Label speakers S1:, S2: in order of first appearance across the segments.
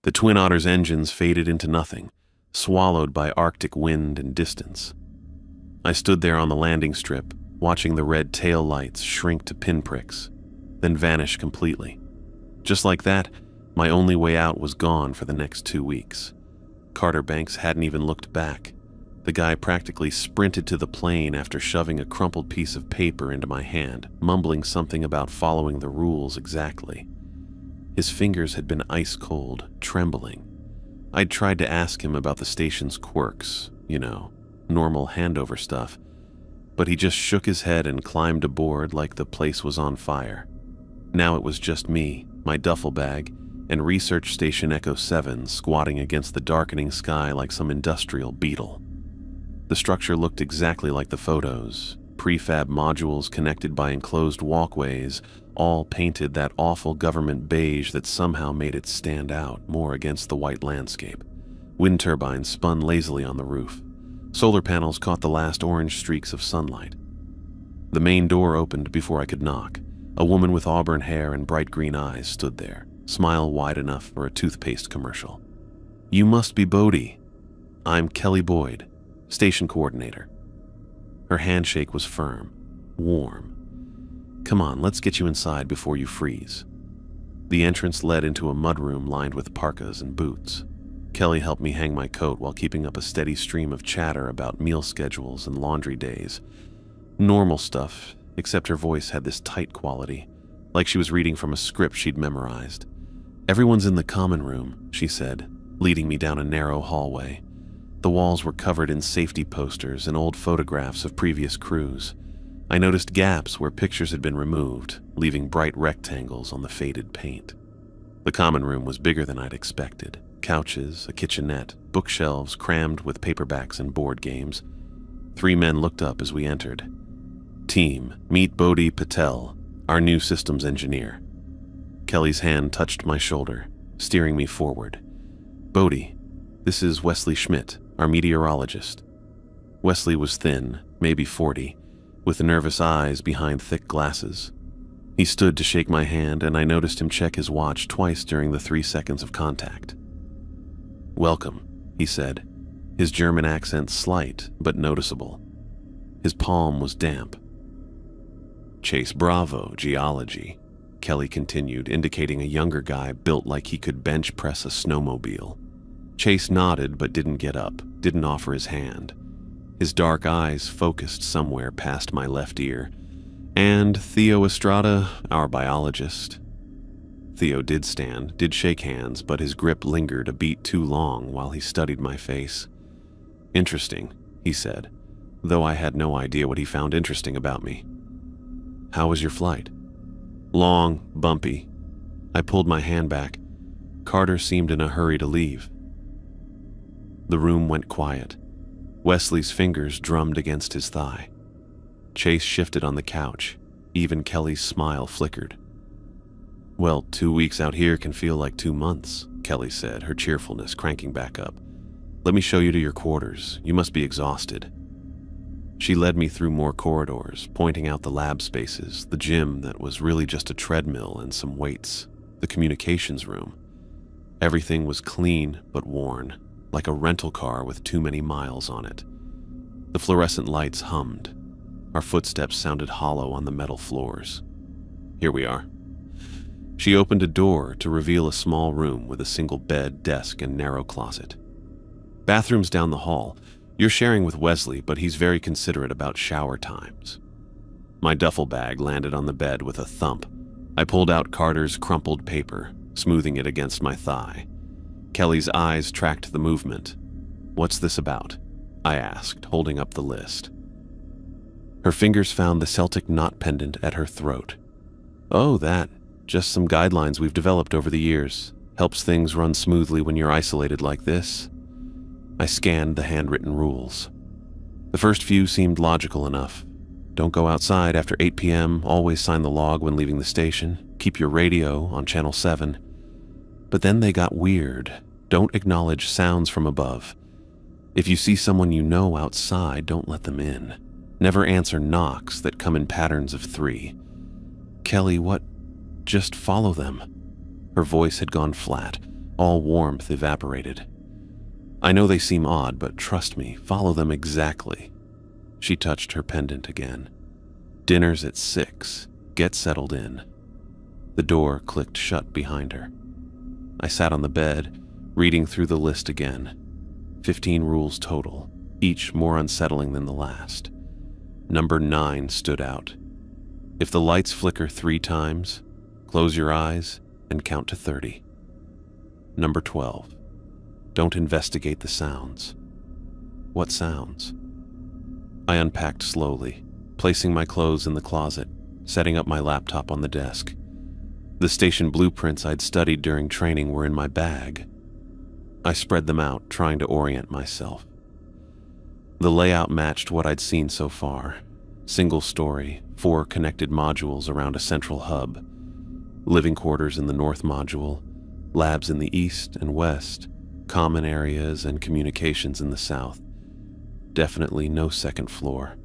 S1: The Twin Otter's engines faded into nothing, swallowed by Arctic wind and distance. I stood there on the landing strip, watching the red tail lights shrink to pinpricks, then vanish completely. Just like that, my only way out was gone for the next 2 weeks. Carter Banks hadn't even looked back. The guy practically sprinted to the plane after shoving a crumpled piece of paper into my hand, mumbling something about following the rules exactly. His fingers had been ice cold, trembling. I'd tried to ask him about the station's quirks, normal handover stuff, but he just shook his head and climbed aboard like the place was on fire. Now it was just me, my duffel bag, and Research Station Echo 7 squatting against the darkening sky like some industrial beetle. The structure looked exactly like the photos, prefab modules connected by enclosed walkways, all painted that awful government beige that somehow made it stand out more against the white landscape. Wind turbines spun lazily on the roof. Solar panels caught the last orange streaks of sunlight. The main door opened before I could knock. A woman with auburn hair and bright green eyes stood there, smile wide enough for a toothpaste commercial. "You must be Bodie. I'm Kelly Boyd, station coordinator." Her handshake was firm, warm. "Come on, let's get you inside before you freeze." The entrance led into a mudroom lined with parkas and boots. Kelly helped me hang my coat while keeping up a steady stream of chatter about meal schedules and laundry days. Normal stuff, except her voice had this tight quality, like she was reading from a script she'd memorized. "Everyone's in the common room," she said, leading me down a narrow hallway. The walls were covered in safety posters and old photographs of previous crews. I noticed gaps where pictures had been removed, leaving bright rectangles on the faded paint. The common room was bigger than I'd expected. Couches, a kitchenette, bookshelves crammed with paperbacks and board games. 3 men looked up as we entered. "Team, meet Bodhi Patel, our new systems engineer." Kelly's hand touched my shoulder, steering me forward. "Bodhi, this is Wesley Schmidt, our meteorologist." Wesley was thin, maybe 40, with nervous eyes behind thick glasses. He stood to shake my hand, and I noticed him check his watch twice during the 3 seconds of contact. "Welcome," he said, his German accent slight but noticeable. His palm was damp. "Chase Bravo, geology," Kelly continued, indicating a younger guy built like he could bench press a snowmobile. Chase nodded but didn't get up, didn't offer his hand. His dark eyes focused somewhere past my left ear. "And Theo Estrada, our biologist." Theo did stand, did shake hands, but his grip lingered a beat too long while he studied my face. "Interesting," he said, though I had no idea what he found interesting about me. "How was your flight?" "Long, bumpy." I pulled my hand back. Carter seemed in a hurry to leave. The room went quiet. Wesley's fingers drummed against his thigh. Chase shifted on the couch. Even Kelly's smile flickered. "Well, 2 weeks out here can feel like 2 months, Kelly said, her cheerfulness cranking back up. "Let me show you to your quarters. You must be exhausted." She led me through more corridors, pointing out the lab spaces, the gym that was really just a treadmill and some weights, the communications room. Everything was clean but worn, like a rental car with too many miles on it. The fluorescent lights hummed. Our footsteps sounded hollow on the metal floors. "Here we are." She opened a door to reveal a small room with a single bed, desk, and narrow closet. "Bathrooms down the hall. You're sharing with Wesley, but he's very considerate about shower times." My duffel bag landed on the bed with a thump. I pulled out Carter's crumpled paper, smoothing it against my thigh. Kelly's eyes tracked the movement. "What's this about?" I asked, holding up the list. Her fingers found the Celtic knot pendant at her throat. "Oh, that. Just some guidelines we've developed over the years. Helps things run smoothly when you're isolated like this." I scanned the handwritten rules. The first few seemed logical enough. Don't go outside after 8 p.m., always sign the log when leaving the station, keep your radio on channel 7. But then they got weird. Don't acknowledge sounds from above. If you see someone you know outside, don't let them in. Never answer knocks that come in patterns of 3. "Kelly, what? Just follow them." Her voice had gone flat. All warmth evaporated. I know they seem odd, but trust me, follow them exactly. She touched her pendant again. Dinner's at 6. Get settled in. The door clicked shut behind her. I sat on the bed, reading through the list again. 15 rules total, each more unsettling than the last. Number 9 stood out. If the lights flicker 3 times, close your eyes and count to 30. Number 12. Don't investigate the sounds. What sounds? I unpacked slowly, placing my clothes in the closet, setting up my laptop on the desk. The station blueprints I'd studied during training were in my bag. I spread them out, trying to orient myself. The layout matched what I'd seen so far. Single story, 4 connected modules around a central hub. Living quarters in the north module, labs in the east and west, common areas and communications in the south. Definitely no second floor.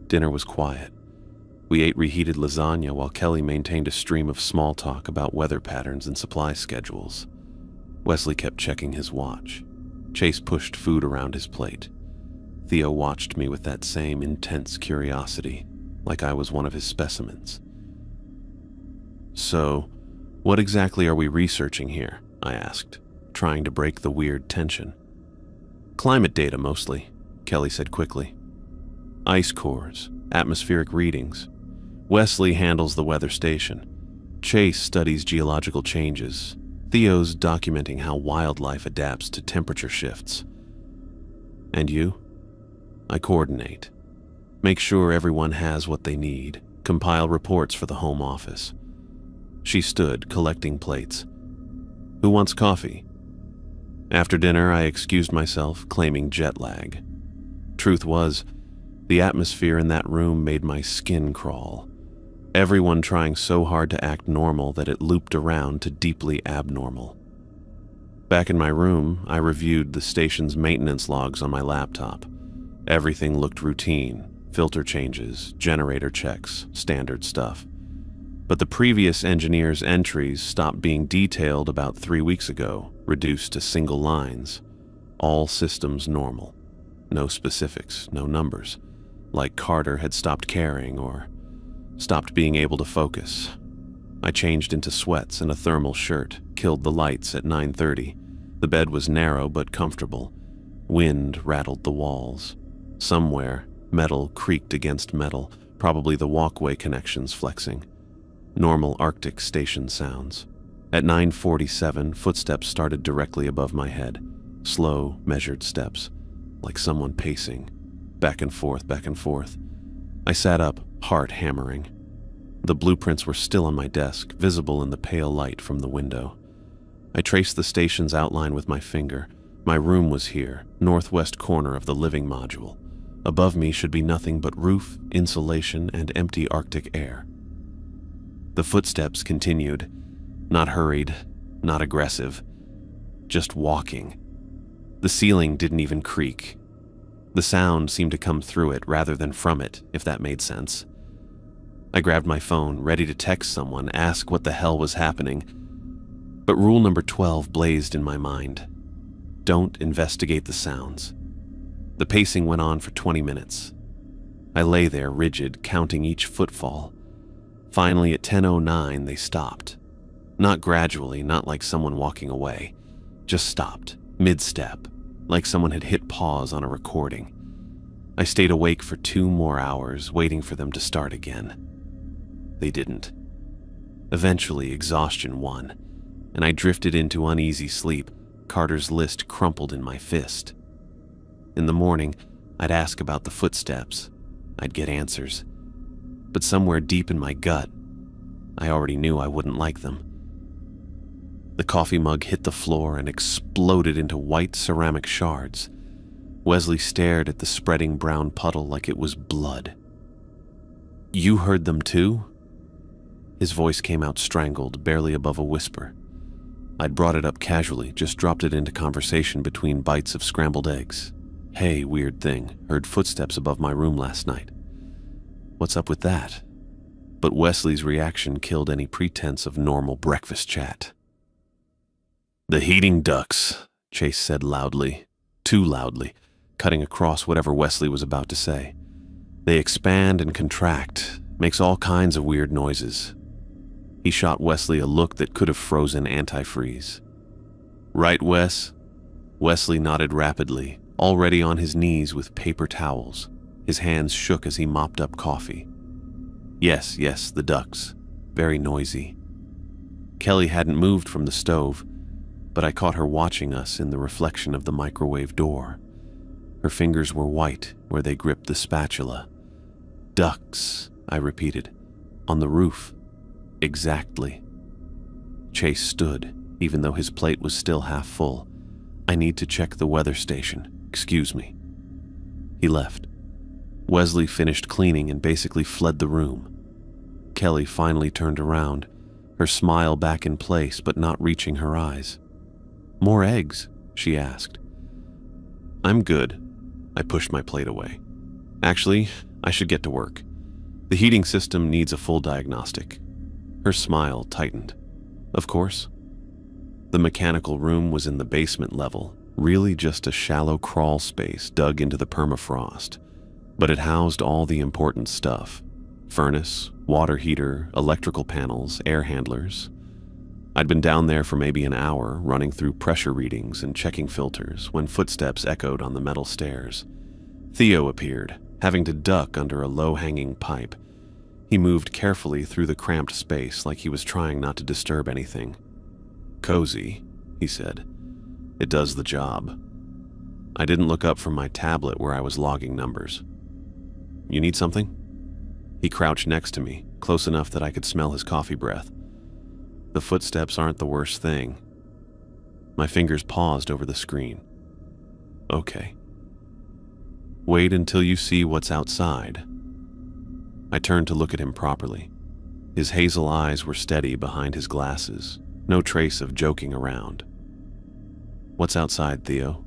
S1: Dinner was quiet. We ate reheated lasagna while Kelly maintained a stream of small talk about weather patterns and supply schedules. Wesley kept checking his watch. Chase pushed food around his plate. Theo watched me with that same intense curiosity, like I was one of his specimens. "So, what exactly are we researching here?" I asked, trying to break the weird tension. "Climate data mostly," Kelly said quickly. "Ice cores, atmospheric readings. Wesley handles the weather station. Chase studies geological changes. Theo's documenting how wildlife adapts to temperature shifts. And you?" "I coordinate. Make sure everyone has what they need. Compile reports for the home office." She stood, collecting plates. "Who wants coffee?" After dinner, I excused myself, claiming jet lag. Truth was, the atmosphere in that room made my skin crawl. Everyone trying so hard to act normal that it looped around to deeply abnormal. Back in my room, I reviewed the station's maintenance logs on my laptop. Everything looked routine: filter changes, generator checks, standard stuff. But the previous engineer's entries stopped being detailed about 3 weeks ago, reduced to single lines. All systems normal. No specifics, no numbers. Like Carter had stopped caring or stopped being able to focus. I changed into sweats and a thermal shirt, killed the lights at 9:30. The bed was narrow but comfortable. Wind rattled the walls. Somewhere, metal creaked against metal, probably the walkway connections flexing. Normal Arctic station sounds. At 9:47, footsteps started directly above my head. Slow, measured steps, like someone pacing. Back and forth, back and forth. I sat up, heart hammering. The blueprints were still on my desk, visible in the pale light from the window. I traced the station's outline with my finger. My room was here, northwest corner of the living module. Above me should be nothing but roof, insulation, and empty Arctic air. The footsteps continued, not hurried, not aggressive, just walking. The ceiling didn't even creak. The sound seemed to come through it rather than from it, if that made sense. I grabbed my phone, ready to text someone, ask what the hell was happening. But rule number 12 blazed in my mind. Don't investigate the sounds. The pacing went on for 20 minutes. I lay there, rigid, counting each footfall. Finally, at 10:09, they stopped. Not gradually, not like someone walking away. Just stopped, mid-step, like someone had hit pause on a recording. I stayed awake for 2 more hours, waiting for them to start again. They didn't. Eventually, exhaustion won, and I drifted into uneasy sleep. Carter's list crumpled in my fist. In the morning, I'd ask about the footsteps. I'd get answers. But somewhere deep in my gut, I already knew I wouldn't like them. The coffee mug hit the floor and exploded into white ceramic shards. Wesley stared at the spreading brown puddle like it was blood. "You heard them too?" His voice came out strangled, barely above a whisper. I'd brought it up casually, just dropped it into conversation between bites of scrambled eggs. "Hey, weird thing, heard footsteps above my room last night." "What's up with that?" But Wesley's reaction killed any pretense of normal breakfast chat. "The heating ducts," Chase said loudly, too loudly, cutting across whatever Wesley was about to say. "They expand and contract, makes all kinds of weird noises." He shot Wesley a look that could have frozen antifreeze. "Right, Wes?" Wesley nodded rapidly, already on his knees with paper towels. His hands shook as he mopped up coffee. Yes, the ducts. Very noisy." Kelly hadn't moved from the stove, but I caught her watching us in the reflection of the microwave door. Her fingers were white where they gripped the spatula. "Ducts," I repeated. "On the roof." "Exactly." Chase stood, even though his plate was still half full. "I need to check the weather station. Excuse me." He left. Wesley finished cleaning and basically fled the room. Kelly finally turned around, her smile back in place but not reaching her eyes. "More eggs?" she asked. "I'm good." I pushed my plate away. "Actually, I should get to work. The heating system needs a full diagnostic." Her smile tightened. "Of course." The mechanical room was in the basement level, really just a shallow crawl space dug into the permafrost, but it housed all the important stuff: furnace, water heater, electrical panels, air handlers. I'd been down there for maybe an hour, running through pressure readings and checking filters, when footsteps echoed on the metal stairs. Theo appeared, having to duck under a low-hanging pipe. He moved carefully through the cramped space like he was trying not to disturb anything. "Cozy," he said. "It does the job." I didn't look up from my tablet where I was logging numbers. "You need something?" He crouched next to me, close enough that I could smell his coffee breath. The footsteps aren't the worst thing. My fingers paused over the screen. "Okay." "Wait until you see what's outside." I turned to look at him properly. His hazel eyes were steady behind his glasses, no trace of joking around. "What's outside, Theo?"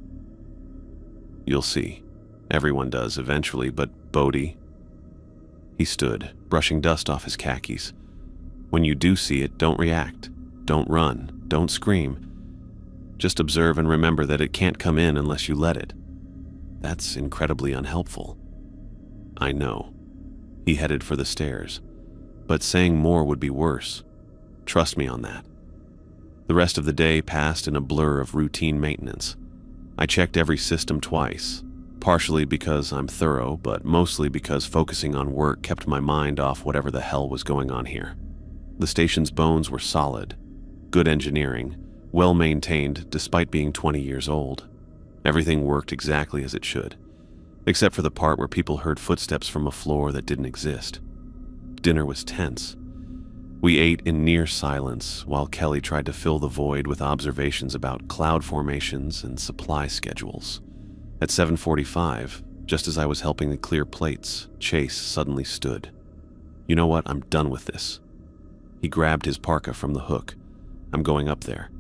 S1: "You'll see. Everyone does eventually, but Bodhi..." He stood, brushing dust off his khakis. "When you do see it, don't react. Don't run. Don't scream. Just observe and remember that it can't come in unless you let it." That's incredibly unhelpful. I know. He headed for the stairs, but saying more would be worse. Trust me on that. The rest of the day passed in a blur of routine maintenance. I checked every system twice, partially because I'm thorough, but mostly because focusing on work kept my mind off whatever the hell was going on here. The station's bones were solid, good engineering, well maintained despite being 20 years old. Everything worked exactly as it should, except for the part where people heard footsteps from a floor that didn't exist. Dinner was tense. We ate in near silence while Kelly tried to fill the void with observations about cloud formations and supply schedules. At 7:45, just as I was helping to clear plates, Chase suddenly stood. "You know what? I'm done with this." He grabbed his parka from the hook. "I'm going up there."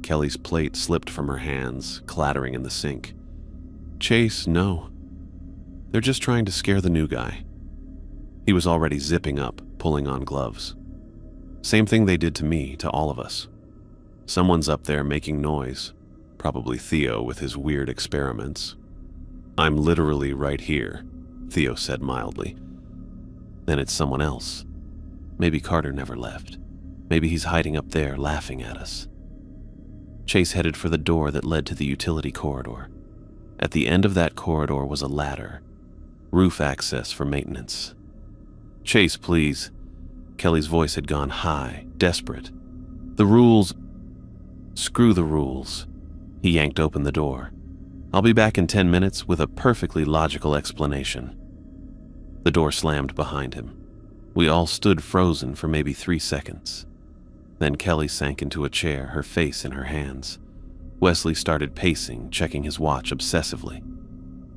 S1: Kelly's plate slipped from her hands, clattering in the sink. "Chase, no. They're just trying to scare the new guy." He was already zipping up, pulling on gloves. Same thing they did to me, to all of us. Someone's up there making noise. Probably Theo with his weird experiments. "I'm literally right here," Theo said mildly. "Then it's someone else. Maybe Carter never left. Maybe he's hiding up there laughing at us." Chase headed for the door that led to the utility corridor. At the end of that corridor was a ladder. Roof access for maintenance. "Chase, please." Kelly's voice had gone high, desperate. "The rules..." "Screw the rules." He yanked open the door. "I'll be back in 10 minutes with a perfectly logical explanation." The door slammed behind him. We all stood frozen for maybe 3 seconds. Then Kelly sank into a chair, her face in her hands. Wesley started pacing, checking his watch obsessively.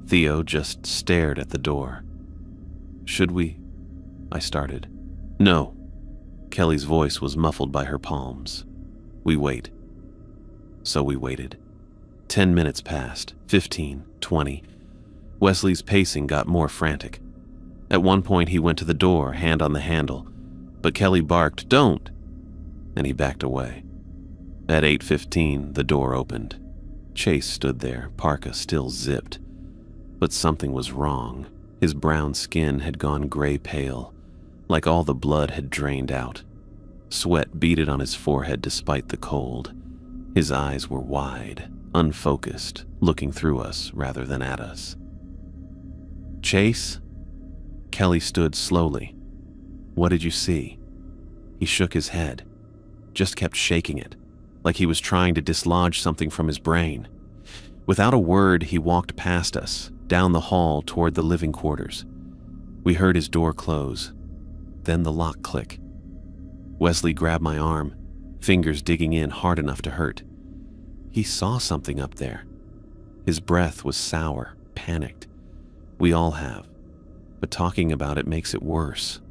S1: Theo just stared at the door. "Should we..." I started. "No." Kelly's voice was muffled by her palms. "We wait." So we waited. 10 minutes passed, 15, 20. Wesley's pacing got more frantic. At one point he went to the door, hand on the handle, but Kelly barked, "Don't!" and he backed away. At 8:15, the door opened. Chase stood there, parka still zipped. But something was wrong. His brown skin had gone gray pale, like all the blood had drained out. Sweat beaded on his forehead despite the cold. His eyes were wide, unfocused, looking through us rather than at us. "Chase?" Kelly stood slowly. "What did you see?" He shook his head, just kept shaking it, like he was trying to dislodge something from his brain. Without a word, he walked past us, down the hall toward the living quarters. We heard his door close, then the lock click. Wesley grabbed my arm, fingers digging in hard enough to hurt. He saw something up there. His breath was sour, panicked. We all have, but talking about it makes it worse.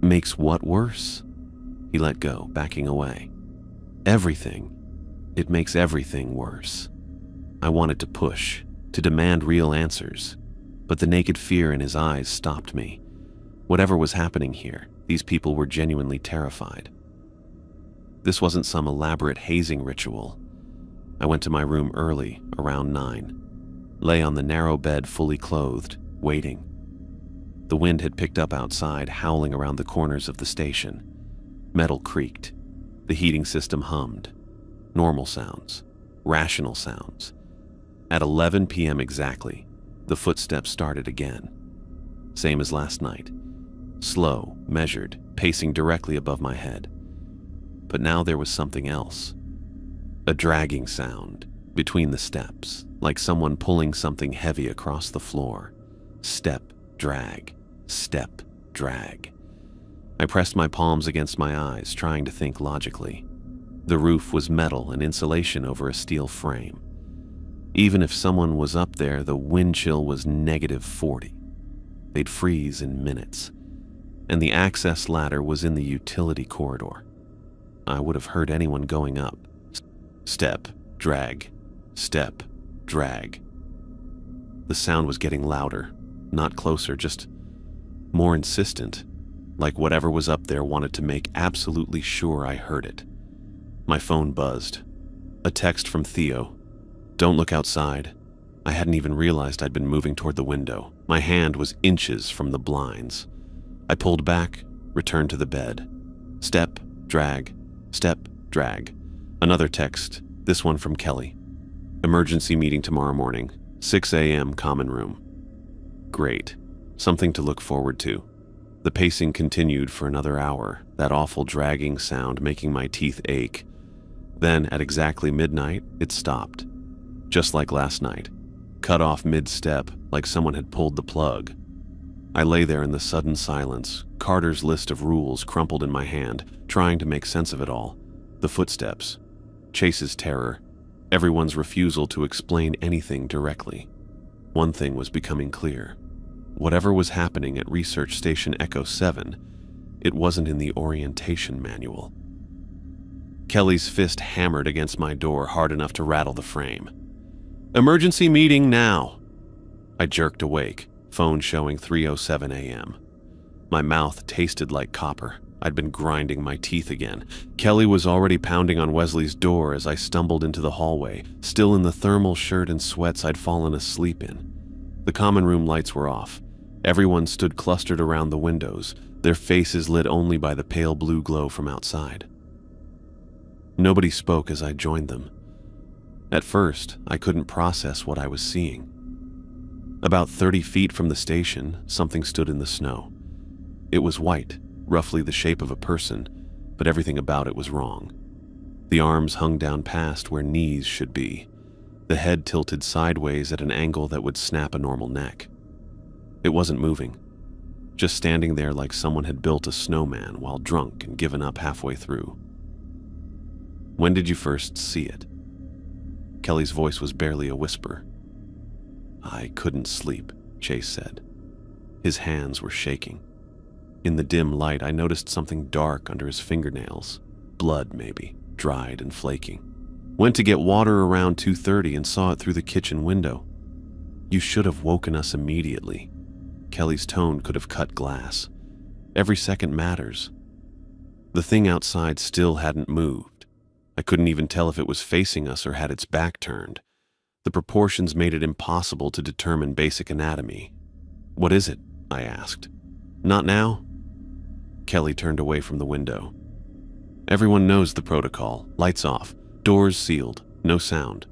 S1: Makes what worse? He let go, backing away. Everything. It makes everything worse. I wanted to push, to demand real answers, but the naked fear in his eyes stopped me. Whatever was happening here, these people were genuinely terrified. This wasn't some elaborate hazing ritual. I went to my room early, around 9. Lay on the narrow bed fully clothed, waiting. The wind had picked up outside, howling around the corners of the station. Metal creaked. The heating system hummed. Normal sounds. Rational sounds. At 11 p.m. exactly, the footsteps started again. Same as last night. Slow, measured, pacing directly above my head. But now there was something else. A dragging sound between the steps, like someone pulling something heavy across the floor. Step, drag, step, drag. I pressed my palms against my eyes, trying to think logically. The roof was metal and insulation over a steel frame. Even if someone was up there, the wind chill was -40. They'd freeze in minutes. And the access ladder was in the utility corridor. I would have heard anyone going up. Step, drag, step, drag. The sound was getting louder, not closer, just more insistent, like whatever was up there wanted to make absolutely sure I heard it. My phone buzzed. A text from Theo. "Don't look outside." I hadn't even realized I'd been moving toward the window. My hand was inches from the blinds. I pulled back, returned to the bed. Step, drag, step, drag. Another text, this one from Kelly. "Emergency meeting tomorrow morning, 6 a.m. common room." Great. Something to look forward to. The pacing continued for another hour, that awful dragging sound making my teeth ache. Then, at exactly midnight, it stopped. Just like last night. Cut off mid-step, like someone had pulled the plug. I lay there in the sudden silence, Carter's list of rules crumpled in my hand, trying to make sense of it all. The footsteps. Chase's terror. Everyone's refusal to explain anything directly. One thing was becoming clear. Whatever was happening at Research Station Echo 7, it wasn't in the orientation manual. Kelly's fist hammered against my door hard enough to rattle the frame. "Emergency meeting now!" I jerked awake, phone showing 3:07 a.m. My mouth tasted like copper. I'd been grinding my teeth again. Kelly was already pounding on Wesley's door as I stumbled into the hallway, still in the thermal shirt and sweats I'd fallen asleep in. The common room lights were off. Everyone stood clustered around the windows, their faces lit only by the pale blue glow from outside. Nobody spoke as I joined them. At first, I couldn't process what I was seeing. About 30 feet from the station, something stood in the snow. It was white, roughly the shape of a person, but everything about it was wrong. The arms hung down past where knees should be. The head tilted sideways at an angle that would snap a normal neck. It wasn't moving, just standing there like someone had built a snowman while drunk and given up halfway through. "When did you first see it?" Kelly's voice was barely a whisper. "I couldn't sleep," Chase said. His hands were shaking. In the dim light, I noticed something dark under his fingernails. Blood, maybe, dried and flaking. "Went to get water around 2:30 and saw it through the kitchen window." "You should have woken us immediately." Kelly's tone could have cut glass. "Every second matters." The thing outside still hadn't moved. I couldn't even tell if it was facing us or had its back turned. The proportions made it impossible to determine basic anatomy. "What is it?" I asked. "Not now?" Kelly turned away from the window. "Everyone knows the protocol. Lights off, doors sealed, no sound."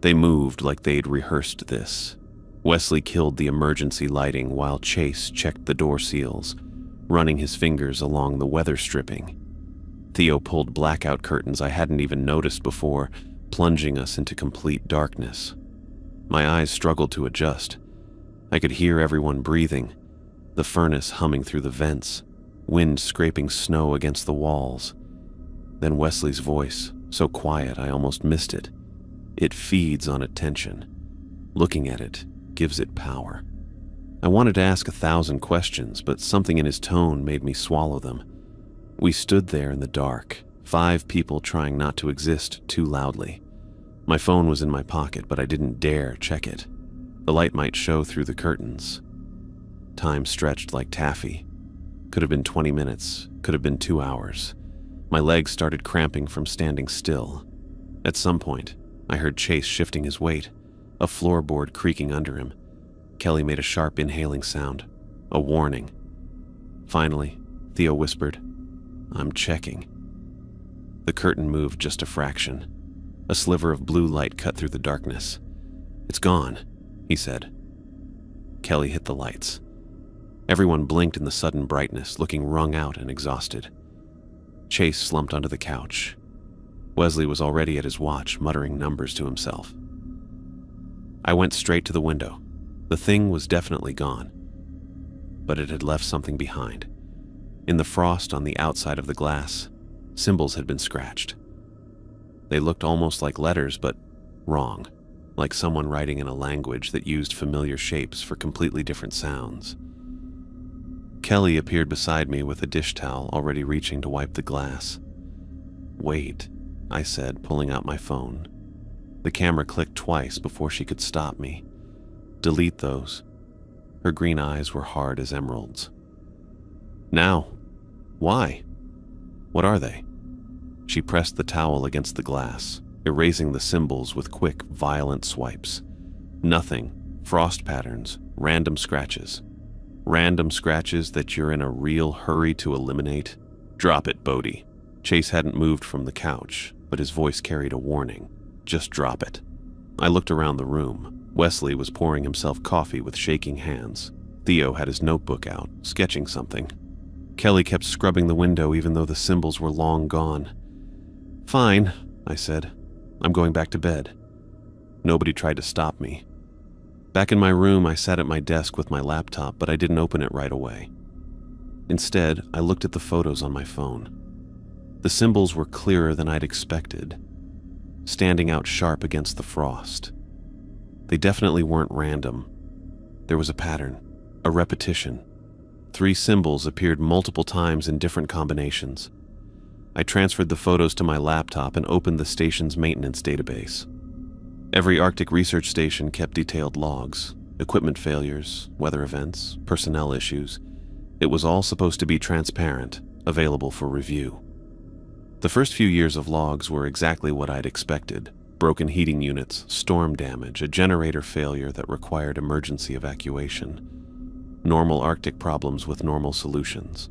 S1: They moved like they'd rehearsed this. Wesley killed the emergency lighting while Chase checked the door seals, running his fingers along the weather stripping. Theo pulled blackout curtains I hadn't even noticed before, plunging us into complete darkness. My eyes struggled to adjust. I could hear everyone breathing, the furnace humming through the vents, wind scraping snow against the walls. Then Wesley's voice, so quiet I almost missed it. It feeds on attention. Looking at it gives it power. I wanted to ask 1,000 questions, but something in his tone made me swallow them. We stood there in the dark, 5 people trying not to exist too loudly. My phone was in my pocket, but I didn't dare check it. The light might show through the curtains. Time stretched like taffy. Could have been 20 minutes, could have been 2 hours. My legs started cramping from standing still. At some point, I heard Chase shifting his weight, a floorboard creaking under him. Kelly made a sharp inhaling sound, a warning. Finally, Theo whispered, "I'm checking." The curtain moved just a fraction. A sliver of blue light cut through the darkness. "It's gone," he said. Kelly hit the lights. Everyone blinked in the sudden brightness, looking wrung out and exhausted. Chase slumped onto the couch. Wesley was already at his watch, muttering numbers to himself. I went straight to the window. The thing was definitely gone, but it had left something behind. In the frost on the outside of the glass, symbols had been scratched. They looked almost like letters, but wrong, like someone writing in a language that used familiar shapes for completely different sounds. Kelly appeared beside me with a dish towel, already reaching to wipe the glass. "Wait," I said, pulling out my phone. The camera clicked twice before she could stop me. "Delete those." Her green eyes were hard as emeralds. "Now? Why? What are they?" She pressed the towel against the glass, erasing the symbols with quick, violent swipes. Nothing. Frost patterns, random scratches. Random scratches that you're in a real hurry to eliminate? "Drop it, Bodhi." Chase hadn't moved from the couch, but his voice carried a warning. "Just drop it." I looked around the room. Wesley was pouring himself coffee with shaking hands. Theo had his notebook out, sketching something. Kelly kept scrubbing the window even though the symbols were long gone. "Fine," I said. "I'm going back to bed." Nobody tried to stop me. Back in my room, I sat at my desk with my laptop, but I didn't open it right away. Instead, I looked at the photos on my phone. The symbols were clearer than I'd expected, standing out sharp against the frost. They definitely weren't random. There was a pattern, a repetition. 3 symbols appeared multiple times in different combinations. I transferred the photos to my laptop and opened the station's maintenance database. Every Arctic research station kept detailed logs, equipment failures, weather events, personnel issues. It was all supposed to be transparent, available for review. The first few years of logs were exactly what I'd expected. Broken heating units, storm damage, a generator failure that required emergency evacuation. Normal Arctic problems with normal solutions.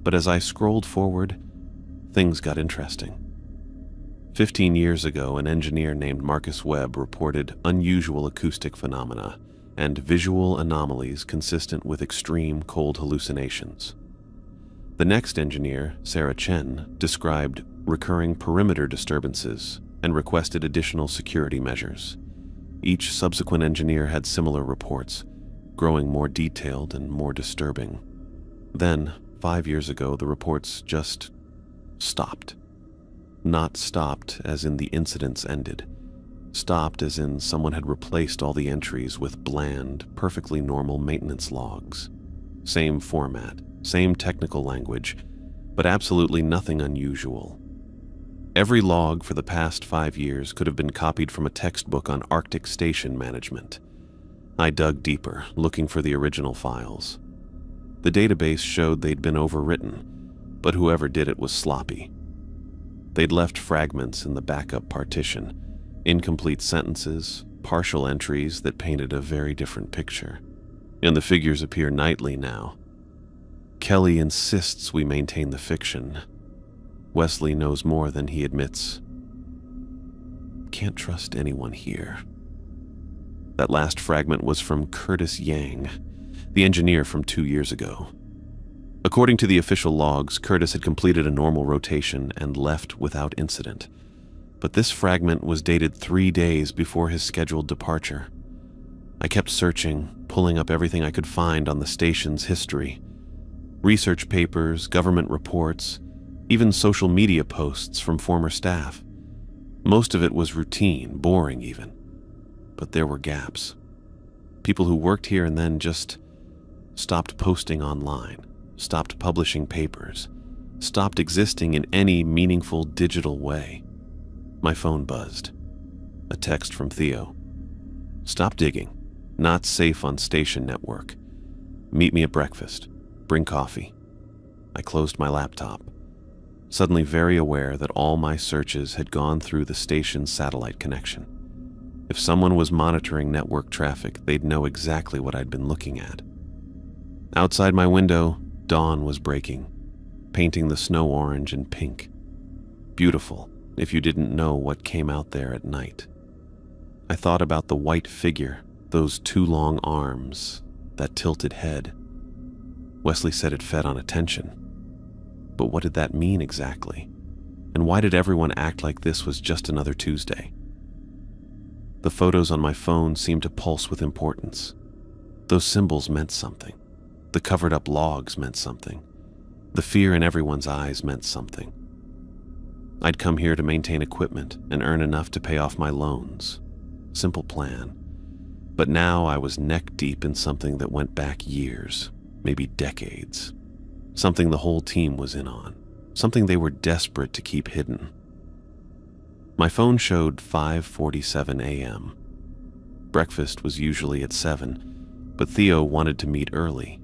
S1: But as I scrolled forward, things got interesting. 15 years ago, an engineer named Marcus Webb reported unusual acoustic phenomena and visual anomalies consistent with extreme cold hallucinations. The next engineer, Sarah Chen, described recurring perimeter disturbances and requested additional security measures. Each subsequent engineer had similar reports, growing more detailed and more disturbing. Then, 5 years ago, the reports just stopped. Not stopped as in the incidents ended. Stopped as in someone had replaced all the entries with bland, perfectly normal maintenance logs. Same format, same technical language, but absolutely nothing unusual. Every log for the past 5 years could have been copied from a textbook on Arctic station management. I dug deeper, looking for the original files. The database showed they'd been overwritten, but whoever did it was sloppy. They'd left fragments in the backup partition, incomplete sentences, partial entries that painted a very different picture. And the figures appear nightly now. Kelly insists we maintain the fiction. Wesley knows more than he admits. Can't trust anyone here. That last fragment was from Curtis Yang, the engineer from 2 years ago. According to the official logs, Curtis had completed a normal rotation and left without incident. But this fragment was dated 3 days before his scheduled departure. I kept searching, pulling up everything I could find on the station's history. Research papers, government reports, even social media posts from former staff. Most of it was routine, boring even. But there were gaps. People who worked here and then just stopped posting online, stopped publishing papers, stopped existing in any meaningful digital way. My phone buzzed. A text from Theo. Stop digging. Not safe on station network. Meet me at breakfast. Bring coffee. I closed my laptop, suddenly very aware that all my searches had gone through the station's satellite connection. If someone was monitoring network traffic, they'd know exactly what I'd been looking at. Outside my window, dawn was breaking, painting the snow orange and pink. Beautiful, if you didn't know what came out there at night. I thought about the white figure, those 2 long arms, that tilted head. Wesley said it fed on attention. But what did that mean exactly? And why did everyone act like this was just another Tuesday? The photos on my phone seemed to pulse with importance. Those symbols meant something. The covered-up logs meant something. The fear in everyone's eyes meant something. I'd come here to maintain equipment and earn enough to pay off my loans. Simple plan. But now I was neck-deep in something that went back years, maybe decades. Something the whole team was in on. Something they were desperate to keep hidden. My phone showed 5:47 a.m. Breakfast was usually at 7, but Theo wanted to meet early.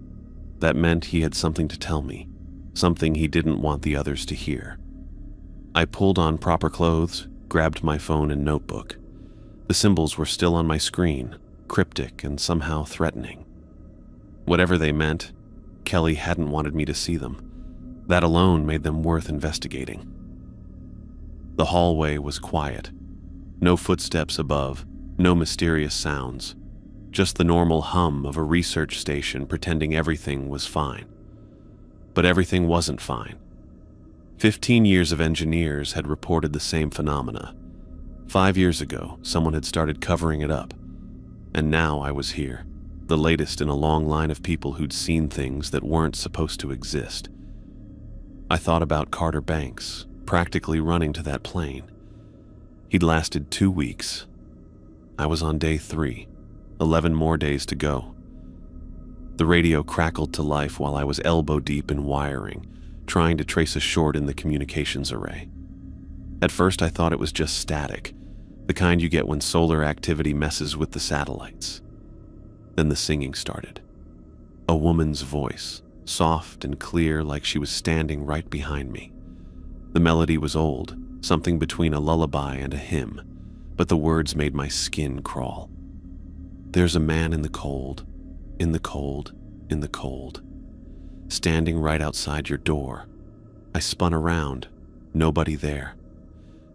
S1: That meant he had something to tell me, something he didn't want the others to hear. I pulled on proper clothes, grabbed my phone and notebook. The symbols were still on my screen, cryptic and somehow threatening. Whatever they meant, Kelly hadn't wanted me to see them. That alone made them worth investigating. The hallway was quiet. No footsteps above, no mysterious sounds. Just the normal hum of a research station pretending everything was fine. But everything wasn't fine. 15 years of engineers had reported the same phenomena. 5 years ago, someone had started covering it up. And now I was here, the latest in a long line of people who'd seen things that weren't supposed to exist. I thought about Carter Banks, practically running to that plane. He'd lasted 2 weeks. I was on day 3, 11 more days to go. The radio crackled to life while I was elbow-deep in wiring, trying to trace a short in the communications array. At first I thought it was just static, the kind you get when solar activity messes with the satellites. Then the singing started. A woman's voice, soft and clear like she was standing right behind me. The melody was old, something between a lullaby and a hymn, but the words made my skin crawl. There's a man in the cold, in the cold, in the cold, standing right outside your door. I spun around, nobody there.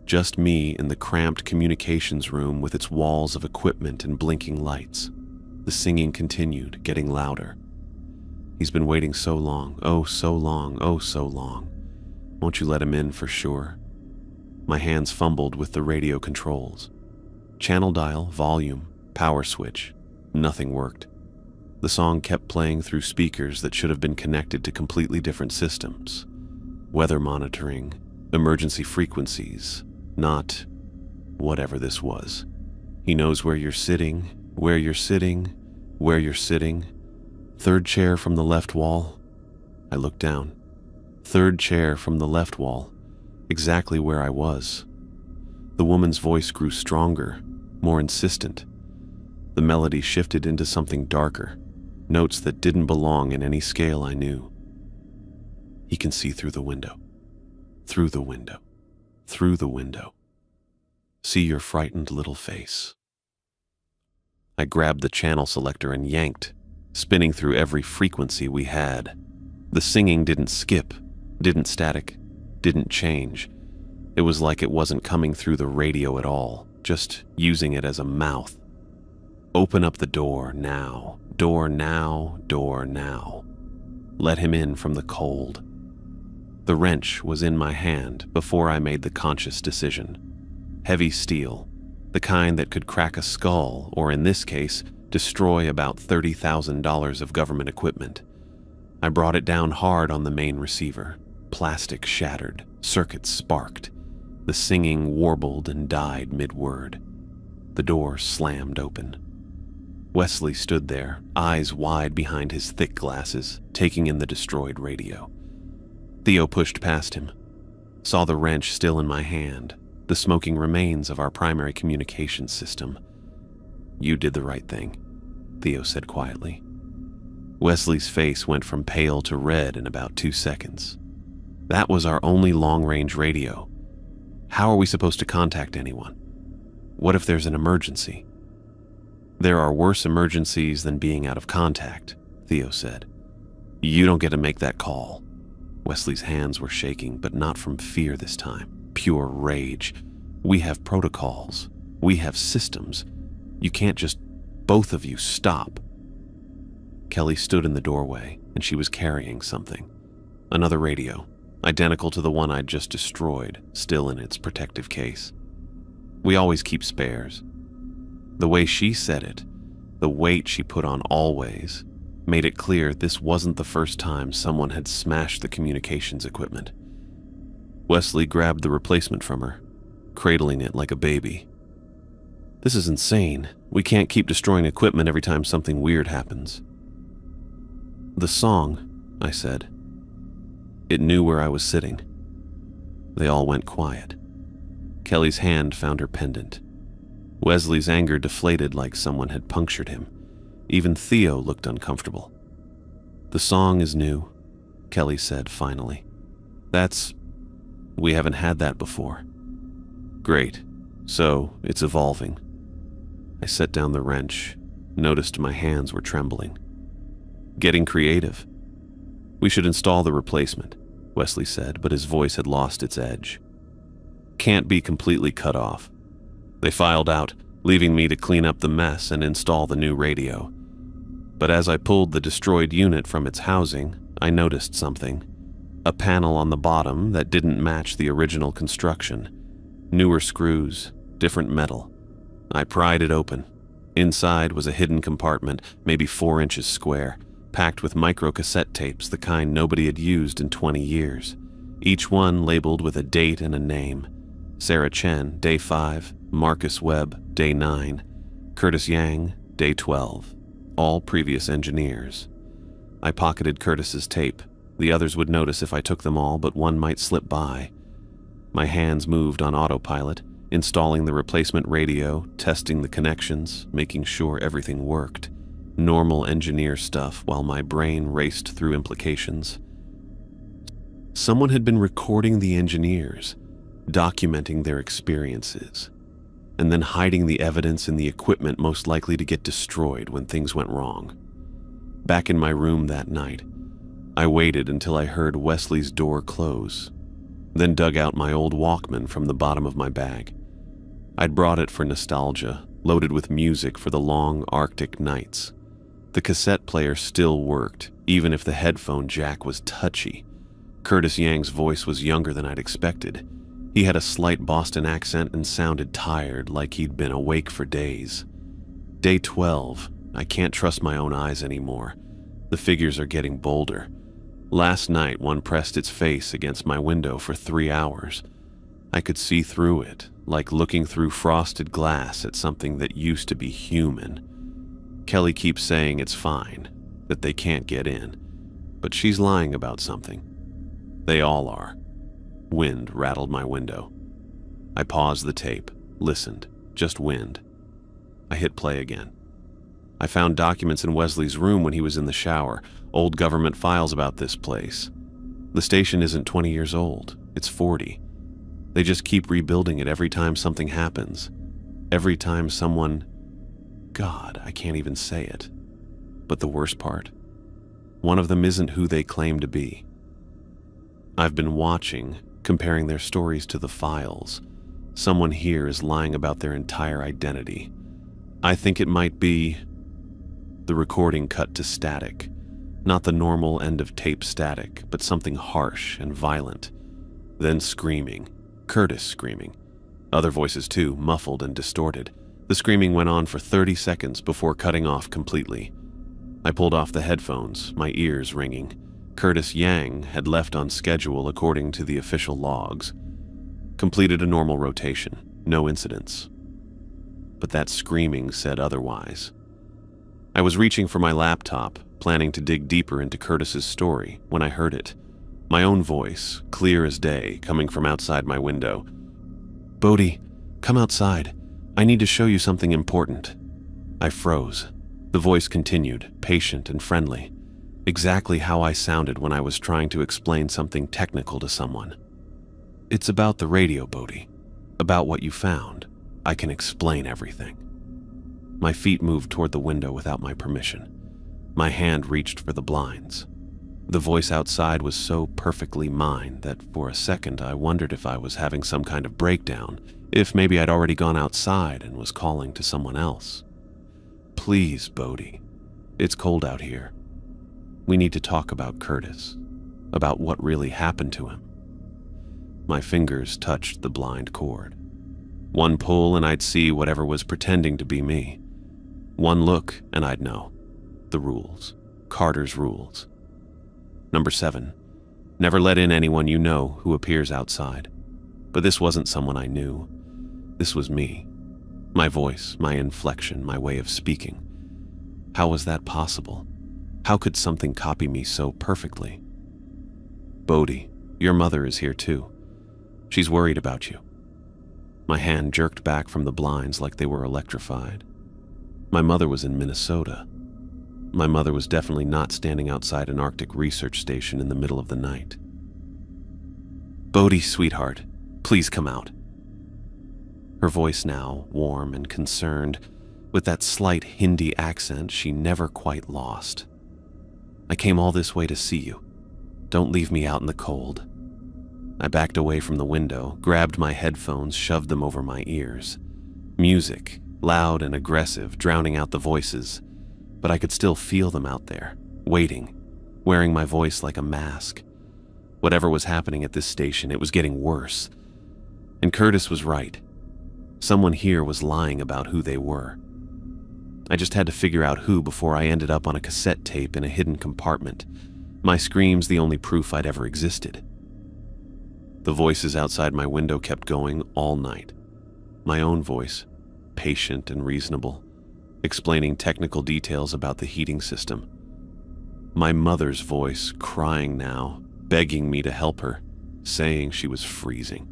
S1: Just me in the cramped communications room with its walls of equipment and blinking lights. The singing continued, getting louder. He's been waiting so long, oh so long, oh so long. Won't you let him in for sure? My hands fumbled with the radio controls. Channel dial, volume, power switch. Nothing worked. The song kept playing through speakers that should have been connected to completely different systems. Weather monitoring, emergency frequencies, not whatever this was. He knows where you're sitting, where you're sitting, where you're sitting. 3rd chair from the left wall. I looked down. 3rd chair from the left wall, exactly where I was. The woman's voice grew stronger, more insistent. The melody shifted into something darker, notes that didn't belong in any scale I knew. He can see through the window, through the window, through the window. See your frightened little face. I grabbed the channel selector and yanked, spinning through every frequency we had. The singing didn't skip, didn't static, didn't change. It was like it wasn't coming through the radio at all, just using it as a mouth. Open up the door now, door now, door now. Let him in from the cold. The wrench was in my hand before I made the conscious decision. Heavy steel, the kind that could crack a skull, or in this case, destroy about $30,000 of government equipment. I brought it down hard on the main receiver. Plastic shattered, circuits sparked. The singing warbled and died mid-word. The door slammed open. Wesley stood there, eyes wide behind his thick glasses, taking in the destroyed radio. Theo pushed past him, saw the wrench still in my hand, the smoking remains of our primary communications system. "You did the right thing," Theo said quietly. Wesley's face went from pale to red in about 2 seconds. That was our only long-range radio. How are we supposed to contact anyone? What if there's an emergency? "There are worse emergencies than being out of contact," Theo said. "You don't get to make that call." Wesley's hands were shaking, but not from fear this time. Pure rage. "We have protocols. We have systems. You can't just, both of you, stop." Kelly stood in the doorway, and she was carrying something. Another radio, identical to the one I'd just destroyed, still in its protective case. "We always keep spares." The way she said it, the weight she put on "always," made it clear this wasn't the first time someone had smashed the communications equipment. Wesley grabbed the replacement from her, cradling it like a baby. "This is insane. We can't keep destroying equipment every time something weird happens." "The song," I said. It knew where I was sitting. They all went quiet. Kelly's hand found her pendant. Wesley's anger deflated like someone had punctured him. Even Theo looked uncomfortable. "The song is new," Kelly said finally. We haven't had that before." "Great. So, it's evolving." I set down the wrench, noticed my hands were trembling. "Getting creative." "We should install the replacement," Wesley said, but his voice had lost its edge. "Can't be completely cut off." They filed out, leaving me to clean up the mess and install the new radio. But as I pulled the destroyed unit from its housing, I noticed something. A panel on the bottom that didn't match the original construction. Newer screws, different metal. I pried it open. Inside was a hidden compartment, maybe 4 inches square, packed with micro-cassette tapes, the kind nobody had used in 20 years. Each one labeled with a date and a name. Sarah Chen, day 5, Marcus Webb, day 9, Curtis Yang, day 12. All previous engineers. I pocketed Curtis's tape. The others would notice if I took them all, but one might slip by. My hands moved on autopilot, installing the replacement radio, testing the connections, making sure everything worked. Normal engineer stuff while my brain raced through implications. Someone had been recording the engineers, documenting their experiences, and then hiding the evidence in the equipment most likely to get destroyed when things went wrong. Back in my room that night, I waited until I heard Wesley's door close, then dug out my old Walkman from the bottom of my bag. I'd brought it for nostalgia, loaded with music for the long Arctic nights. The cassette player still worked, even if the headphone jack was touchy. Curtis Yang's voice was younger than I'd expected. He had a slight Boston accent and sounded tired, like he'd been awake for days. Day 12. I can't trust my own eyes anymore. The figures are getting bolder. Last night, one pressed its face against my window for 3 hours. I could see through it, like looking through frosted glass at something that used to be human. Kelly keeps saying it's fine, that they can't get in, but she's lying about something. They all are. Wind rattled my window. I paused the tape, listened, just wind. I hit play again. I found documents in Wesley's room when he was in the shower, old government files about this place. The station isn't 20 years old, it's 40. They just keep rebuilding it every time something happens. Every time someone... God, I can't even say it. But the worst part, one of them isn't who they claim to be. I've been watching, comparing their stories to the files. Someone here is lying about their entire identity. I think it might be... The recording cut to static. Not the normal end-of-tape static, but something harsh and violent. Then screaming. Curtis screaming. Other voices too, muffled and distorted. The screaming went on for 30 seconds before cutting off completely. I pulled off the headphones, my ears ringing. Curtis Yang had left on schedule according to the official logs. Completed a normal rotation, no incidents. But that screaming said otherwise. I was reaching for my laptop, planning to dig deeper into Curtis's story, when I heard it. My own voice, clear as day, coming from outside my window. "Bodhi, come outside. I need to show you something important." I froze. The voice continued, patient and friendly. Exactly how I sounded when I was trying to explain something technical to someone. "It's about the radio, Bodhi. About what you found. I can explain everything." My feet moved toward the window without my permission. My hand reached for the blinds. The voice outside was so perfectly mine that for a second I wondered if I was having some kind of breakdown, if maybe I'd already gone outside and was calling to someone else. "Please, Bodhi. It's cold out here. We need to talk about Curtis, about what really happened to him." My fingers touched the blind cord. One pull and I'd see whatever was pretending to be me. One look and I'd know. The rules. Carter's rules. Number 7. Never let in anyone you know who appears outside. But this wasn't someone I knew. This was me. My voice, my inflection, my way of speaking. How was that possible? How could something copy me so perfectly? "Bodhi, your mother is here too. She's worried about you." My hand jerked back from the blinds like they were electrified. My mother was in Minnesota. My mother was definitely not standing outside an Arctic research station in the middle of the night. "Bodhi, sweetheart, please come out." Her voice now, warm and concerned, with that slight Hindi accent she never quite lost. "I came all this way to see you. Don't leave me out in the cold." I backed away from the window, grabbed my headphones, shoved them over my ears. Music, loud and aggressive, drowning out the voices, but I could still feel them out there, waiting, wearing my voice like a mask. Whatever was happening at this station, it was getting worse. And Curtis was right. Someone here was lying about who they were. I just had to figure out who before I ended up on a cassette tape in a hidden compartment. My screams the only proof I'd ever existed. The voices outside my window kept going all night. My own voice, patient and reasonable, explaining technical details about the heating system. My mother's voice, crying now, begging me to help her, saying she was freezing.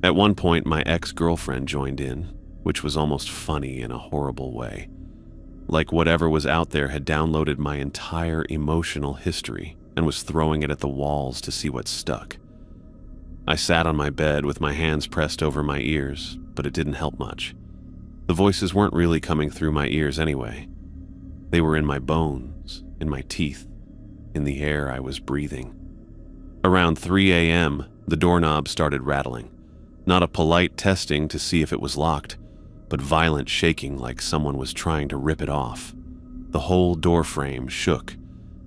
S1: At one point, my ex-girlfriend joined in, which was almost funny in a horrible way. Like whatever was out there had downloaded my entire emotional history and was throwing it at the walls to see what stuck. I sat on my bed with my hands pressed over my ears, but it didn't help much. The voices weren't really coming through my ears anyway. They were in my bones, in my teeth, in the air I was breathing. Around 3 a.m., the doorknob started rattling. Not a polite testing to see if it was locked, but violent shaking like someone was trying to rip it off. The whole door frame shook.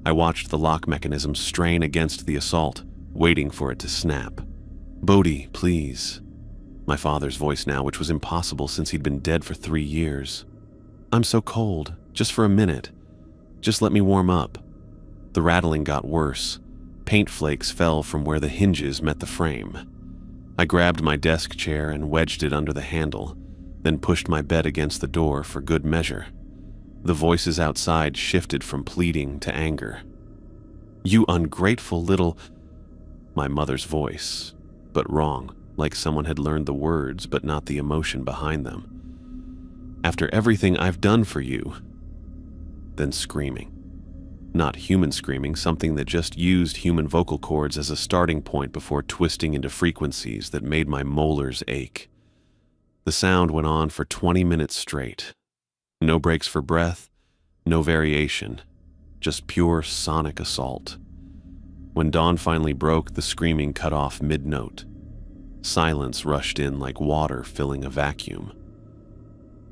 S1: I watched the lock mechanism strain against the assault, waiting for it to snap. "Bodhi, please." My father's voice now, which was impossible since he'd been dead for 3 years. "I'm so cold, just for a minute. Just let me warm up." The rattling got worse. Paint flakes fell from where the hinges met the frame. I grabbed my desk chair and wedged it under the handle, then pushed my bed against the door for good measure. The voices outside shifted from pleading to anger. "You ungrateful little..." My mother's voice, but wrong, like someone had learned the words but not the emotion behind them. "After everything I've done for you..." Then screaming. Not human screaming, something that just used human vocal cords as a starting point before twisting into frequencies that made my molars ache. The sound went on for 20 minutes straight. No breaks for breath, no variation, just pure sonic assault. When dawn finally broke, the screaming cut off mid-note. Silence rushed in like water filling a vacuum.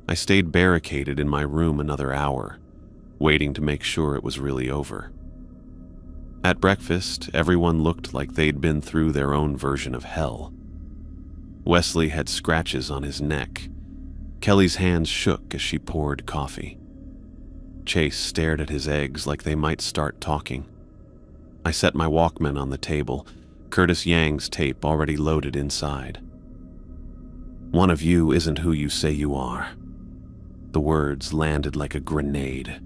S1: I stayed barricaded in my room another hour, waiting to make sure it was really over. At breakfast, everyone looked like they'd been through their own version of hell. Wesley had scratches on his neck. Kelly's hands shook as she poured coffee. Chase stared at his eggs like they might start talking. I set my Walkman on the table, Curtis Yang's tape already loaded inside. "One of you isn't who you say you are." The words landed like a grenade.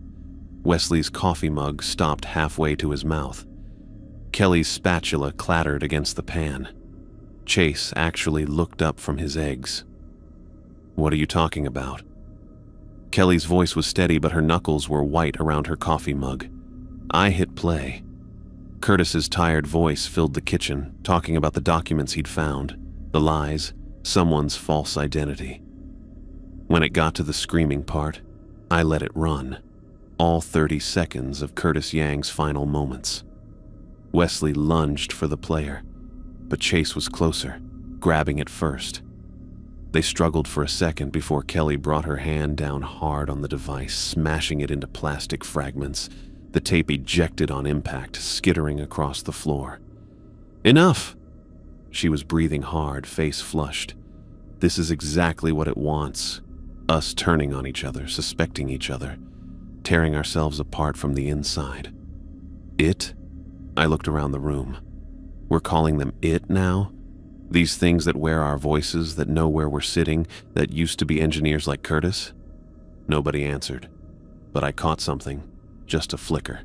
S1: Wesley's coffee mug stopped halfway to his mouth. Kelly's spatula clattered against the pan. Chase actually looked up from his eggs. "What are you talking about?" Kelly's voice was steady, but her knuckles were white around her coffee mug. I hit play. Curtis's tired voice filled the kitchen, talking about the documents he'd found, the lies, someone's false identity. When it got to the screaming part, I let it run. All 30 seconds of Curtis Yang's final moments. Wesley lunged for the player, but Chase was closer, grabbing it first. They struggled for a second before Kelly brought her hand down hard on the device, smashing it into plastic fragments. The tape ejected on impact, skittering across the floor. "Enough!" She was breathing hard, face flushed. This is exactly what it wants. Us turning on each other, suspecting each other, tearing ourselves apart from the inside. It? I looked around the room. We're calling them it now? These things that wear our voices, that know where we're sitting, that used to be engineers like Curtis? Nobody answered, but I caught something, just a flicker.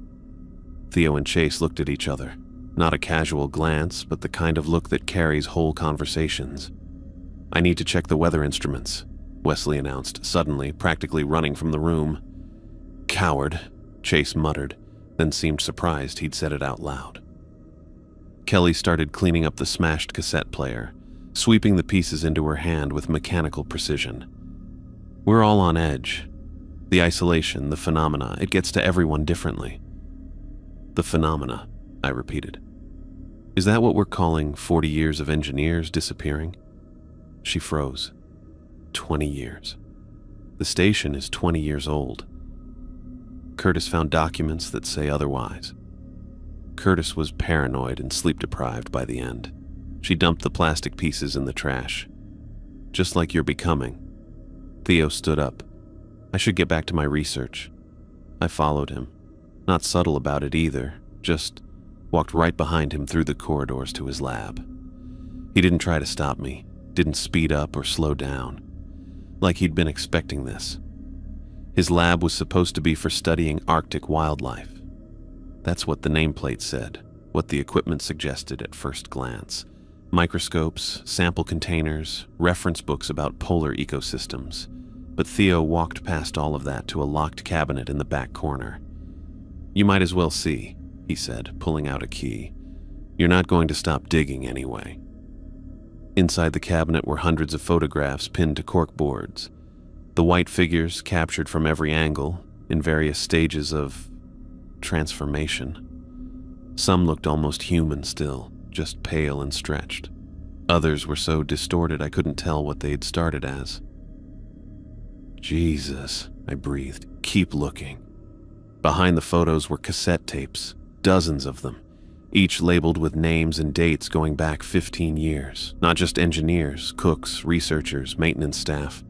S1: Theo and Chase looked at each other, not a casual glance, but the kind of look that carries whole conversations. "I need to check the weather instruments," Wesley announced, suddenly, practically running from the room. "Coward," Chase muttered, then seemed surprised he'd said it out loud. Kelly started cleaning up the smashed cassette player, sweeping the pieces into her hand with mechanical precision. We're all on edge. The isolation, the phenomena, it gets to everyone differently. "The phenomena," I repeated. "Is that what we're calling 40 years of engineers disappearing?" She froze. 20 years. The station is 20 years old. Curtis found documents that say otherwise. Curtis was paranoid and sleep-deprived by the end. She dumped the plastic pieces in the trash. "Just like you're becoming." Theo stood up. "I should get back to my research." I followed him. Not subtle about it either, just walked right behind him through the corridors to his lab. He didn't try to stop me, didn't speed up or slow down. Like he'd been expecting this. His lab was supposed to be for studying Arctic wildlife. That's what the nameplate said, what the equipment suggested at first glance. Microscopes, sample containers, reference books about polar ecosystems. But Theo walked past all of that to a locked cabinet in the back corner. "You might as well see," he said, pulling out a key. "You're not going to stop digging anyway." Inside the cabinet were hundreds of photographs pinned to corkboards. The white figures captured from every angle, in various stages of transformation. Some looked almost human still, just pale and stretched. Others were so distorted I couldn't tell what they'd started as. "Jesus," I breathed. "Keep looking." Behind the photos were cassette tapes, dozens of them, each labeled with names and dates going back 15 years. Not just engineers, cooks, researchers, maintenance staff.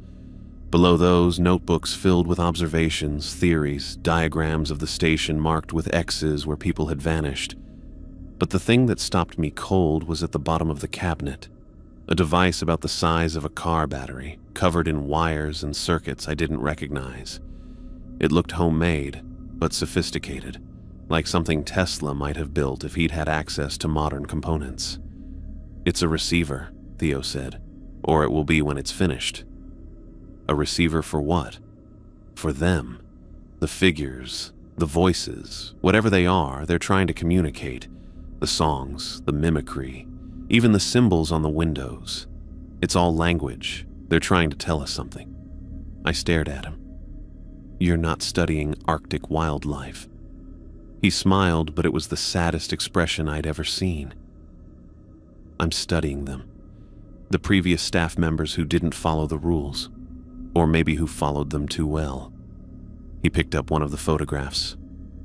S1: Below those, notebooks filled with observations, theories, diagrams of the station marked with X's where people had vanished. But the thing that stopped me cold was at the bottom of the cabinet. A device about the size of a car battery, covered in wires and circuits I didn't recognize. It looked homemade, but sophisticated, like something Tesla might have built if he'd had access to modern components. "It's a receiver," Theo said, "or it will be when it's finished." A receiver for what? For them. The figures. The voices, whatever they are, they're trying to communicate. The songs, the mimicry, even the symbols on the windows. It's all language. They're trying to tell us something. I stared at him. You're not studying Arctic wildlife. He smiled, but it was the saddest expression I'd ever seen. I'm studying them. The previous staff members who didn't follow the rules, or maybe who followed them too well. He picked up one of the photographs,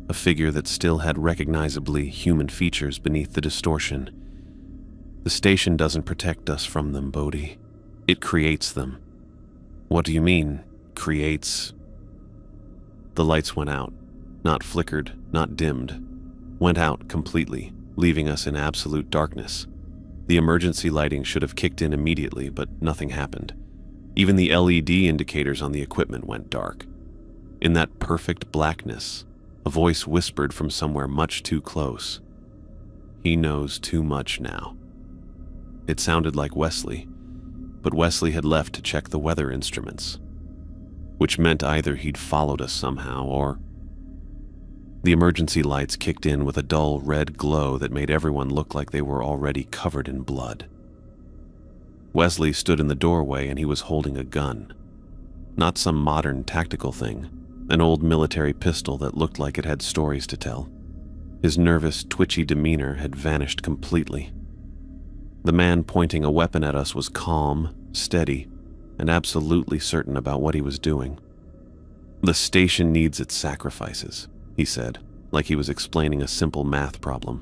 S1: a figure that still had recognizably human features beneath the distortion. The station doesn't protect us from them, Bodhi. It creates them. What do you mean, creates? The lights went out, not flickered, not dimmed. Went out completely, leaving us in absolute darkness. The emergency lighting should have kicked in immediately, but nothing happened. Even the LED indicators on the equipment went dark. In that perfect blackness, a voice whispered from somewhere much too close. He knows too much now. It sounded like Wesley, but Wesley had left to check the weather instruments, which meant either he'd followed us somehow or... The emergency lights kicked in with a dull red glow that made everyone look like they were already covered in blood. Wesley stood in the doorway and he was holding a gun. Not some modern tactical thing, an old military pistol that looked like it had stories to tell. His nervous, twitchy demeanor had vanished completely. The man pointing a weapon at us was calm, steady, and absolutely certain about what he was doing. The station needs its sacrifices, he said, like he was explaining a simple math problem.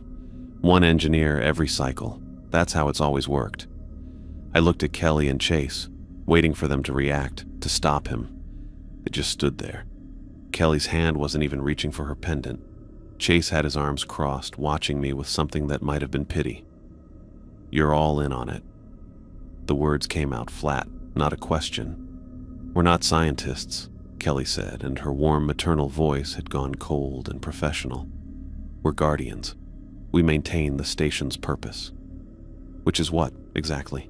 S1: One engineer every cycle. That's how it's always worked. I looked at Kelly and Chase, waiting for them to react, to stop him. They just stood there. Kelly's hand wasn't even reaching for her pendant. Chase had his arms crossed, watching me with something that might have been pity. You're all in on it. The words came out flat, not a question. We're not scientists, Kelly said, and her warm maternal voice had gone cold and professional. We're guardians. We maintain the station's purpose. Which is what, exactly?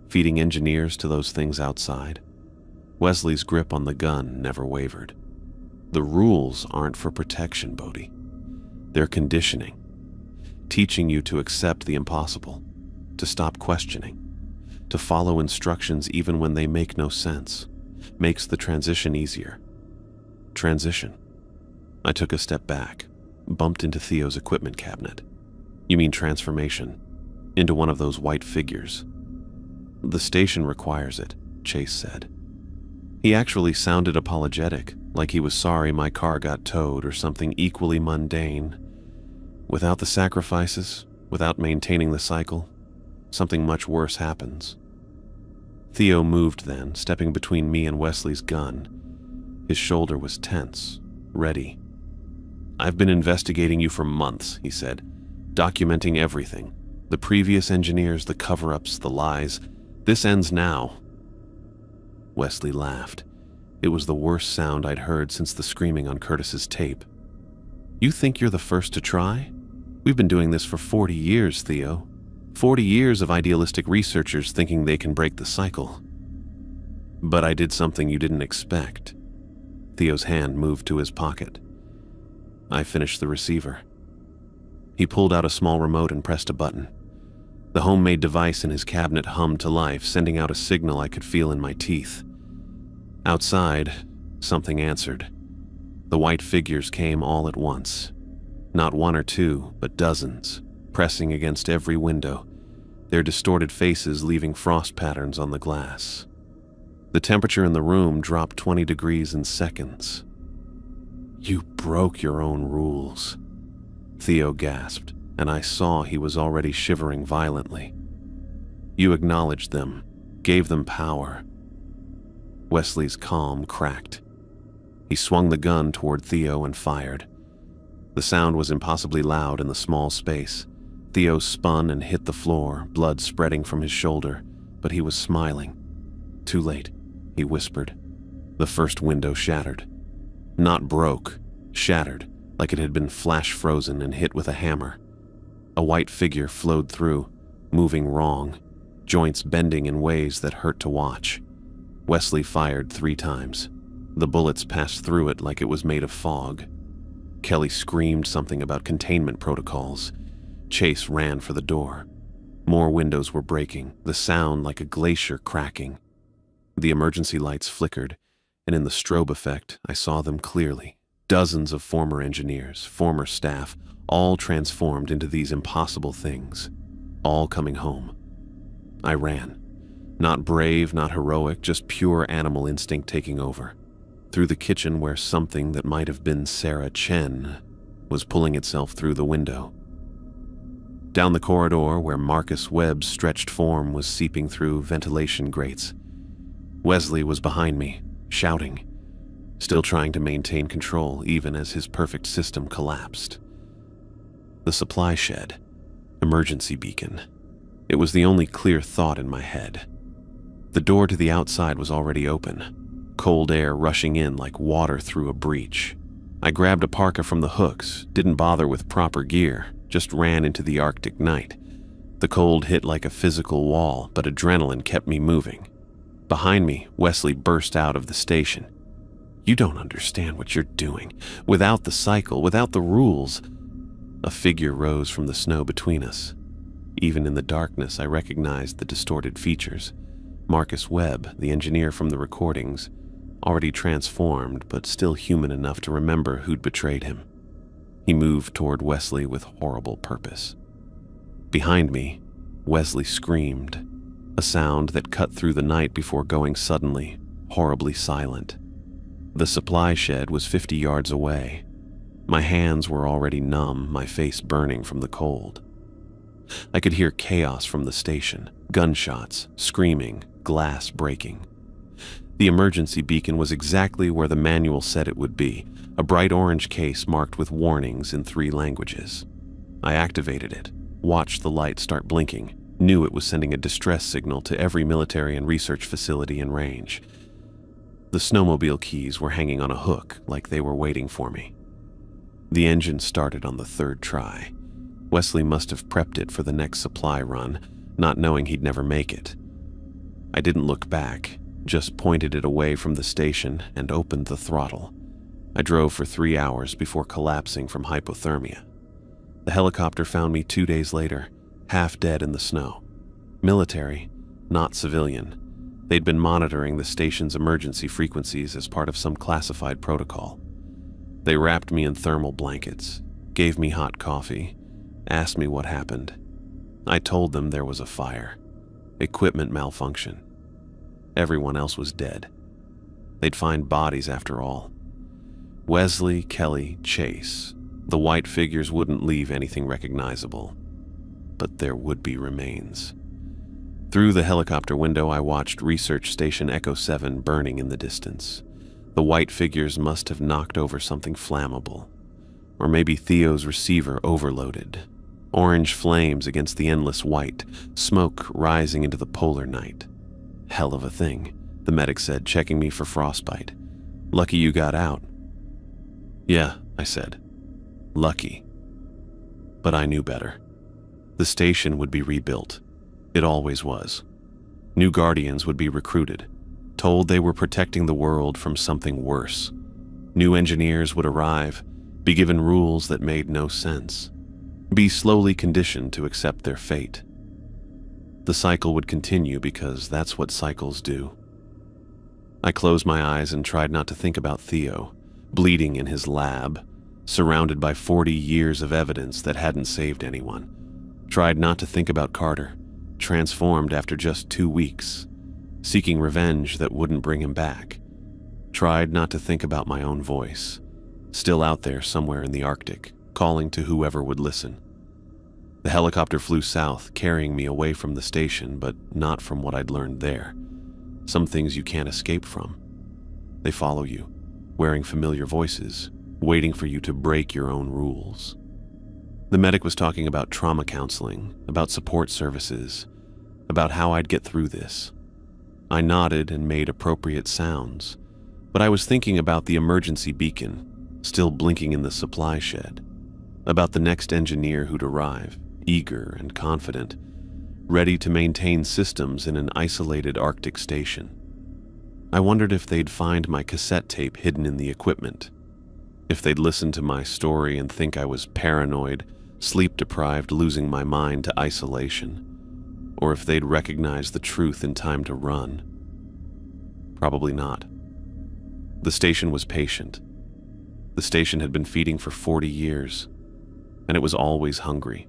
S1: Feeding engineers to those things outside? Wesley's grip on the gun never wavered. The rules aren't for protection, Bodhi. They're conditioning. Teaching you to accept the impossible, to stop questioning, to follow instructions even when they make no sense. Makes the transition easier. Transition. I took a step back, bumped into Theo's equipment cabinet. You mean transformation? Into one of those white figures. The station requires it, Chase said. He actually sounded apologetic, like he was sorry my car got towed or something equally mundane. Without the sacrifices, without maintaining the cycle, something much worse happens. Theo moved then, stepping between me and Wesley's gun. His shoulder was tense, ready. I've been investigating you for months, he said, documenting everything. The previous engineers, the cover-ups, the lies. This ends now. Wesley laughed. It was the worst sound I'd heard since the screaming on Curtis's tape. You think you're the first to try? We've been doing this for 40 years, Theo. 40 years of idealistic researchers thinking they can break the cycle. But I did something you didn't expect. Theo's hand moved to his pocket. I finished the receiver. He pulled out a small remote and pressed a button. The homemade device in his cabinet hummed to life, sending out a signal I could feel in my teeth. Outside, something answered. The white figures came all at once. Not one or two, but dozens, pressing against every window, their distorted faces leaving frost patterns on the glass. The temperature in the room dropped 20 degrees in seconds. You broke your own rules, Theo gasped, and I saw he was already shivering violently. You acknowledged them, gave them power. Wesley's calm cracked. He swung the gun toward Theo and fired. The sound was impossibly loud in the small space. Theo spun and hit the floor, blood spreading from his shoulder, but he was smiling. Too late, he whispered. The first window shattered. Not broke, shattered, like it had been flash-frozen and hit with a hammer. A white figure flowed through, moving wrong, joints bending in ways that hurt to watch. Wesley fired 3 times. The bullets passed through it like it was made of fog. Kelly screamed something about containment protocols. Chase ran for the door. More windows were breaking, the sound like a glacier cracking. The emergency lights flickered, and in the strobe effect, I saw them clearly. Dozens of former engineers, former staff, all transformed into these impossible things, all coming home. I ran. Not brave, not heroic, just pure animal instinct taking over. Through the kitchen where something that might have been Sarah Chen was pulling itself through the window. Down the corridor where Marcus Webb's stretched form was seeping through ventilation grates. Wesley was behind me, shouting, still trying to maintain control even as his perfect system collapsed. The supply shed, emergency beacon. It was the only clear thought in my head. The door to the outside was already open, cold air rushing in like water through a breach. I grabbed a parka from the hooks, didn't bother with proper gear, just ran into the Arctic night. The cold hit like a physical wall, but adrenaline kept me moving. Behind me, Wesley burst out of the station. "You don't understand what you're doing. Without the cycle, without the rules." A figure rose from the snow between us. Even in the darkness, I recognized the distorted features. Marcus Webb, the engineer from the recordings, already transformed, but still human enough to remember who'd betrayed him. He moved toward Wesley with horrible purpose. Behind me, Wesley screamed, a sound that cut through the night before going suddenly, horribly silent. The supply shed was 50 yards away. My hands were already numb, my face burning from the cold. I could hear chaos from the station, gunshots, screaming, glass breaking. The emergency beacon was exactly where the manual said it would be, a bright orange case marked with warnings in 3 languages. I activated it, watched the light start blinking, knew it was sending a distress signal to every military and research facility in range. The snowmobile keys were hanging on a hook like they were waiting for me. The engine started on the 3rd try. Wesley must have prepped it for the next supply run, not knowing he'd never make it. I didn't look back, just pointed it away from the station and opened the throttle. I drove for 3 hours before collapsing from hypothermia. The helicopter found me 2 days later, half dead in the snow. Military, not civilian. They'd been monitoring the station's emergency frequencies as part of some classified protocol. They wrapped me in thermal blankets, gave me hot coffee, asked me what happened. I told them there was a fire, equipment malfunction. Everyone else was dead. They'd find bodies after all. Wesley, Kelly, Chase. The white figures wouldn't leave anything recognizable, but there would be remains. Through the helicopter window, I watched Research Station Echo 7 burning in the distance. The white figures must have knocked over something flammable. Or maybe Theo's receiver overloaded. Orange flames against the endless white, smoke rising into the polar night. Hell of a thing, the medic said, checking me for frostbite. Lucky you got out. Yeah, I said. Lucky. But I knew better. The station would be rebuilt. It always was. New guardians would be recruited, told they were protecting the world from something worse. New engineers would arrive, be given rules that made no sense, be slowly conditioned to accept their fate. The cycle would continue because that's what cycles do. I closed my eyes and tried not to think about Theo, bleeding in his lab, surrounded by 40 years of evidence that hadn't saved anyone. Tried not to think about Carter, transformed after just 2 weeks, seeking revenge that wouldn't bring him back. Tried not to think about my own voice, still out there somewhere in the Arctic, calling to whoever would listen. The helicopter flew south, carrying me away from the station, but not from what I'd learned there. Some things you can't escape from. They follow you, wearing familiar voices, waiting for you to break your own rules. The medic was talking about trauma counseling, about support services, about how I'd get through this. I nodded and made appropriate sounds, but I was thinking about the emergency beacon, still blinking in the supply shed, about the next engineer who'd arrive, eager and confident, ready to maintain systems in an isolated Arctic station. I wondered if they'd find my cassette tape hidden in the equipment. If they'd listened to my story and think I was paranoid, sleep-deprived, losing my mind to isolation, or if they'd recognized the truth in time to run. Probably not. The station was patient. The station had been feeding for 40 years, and it was always hungry.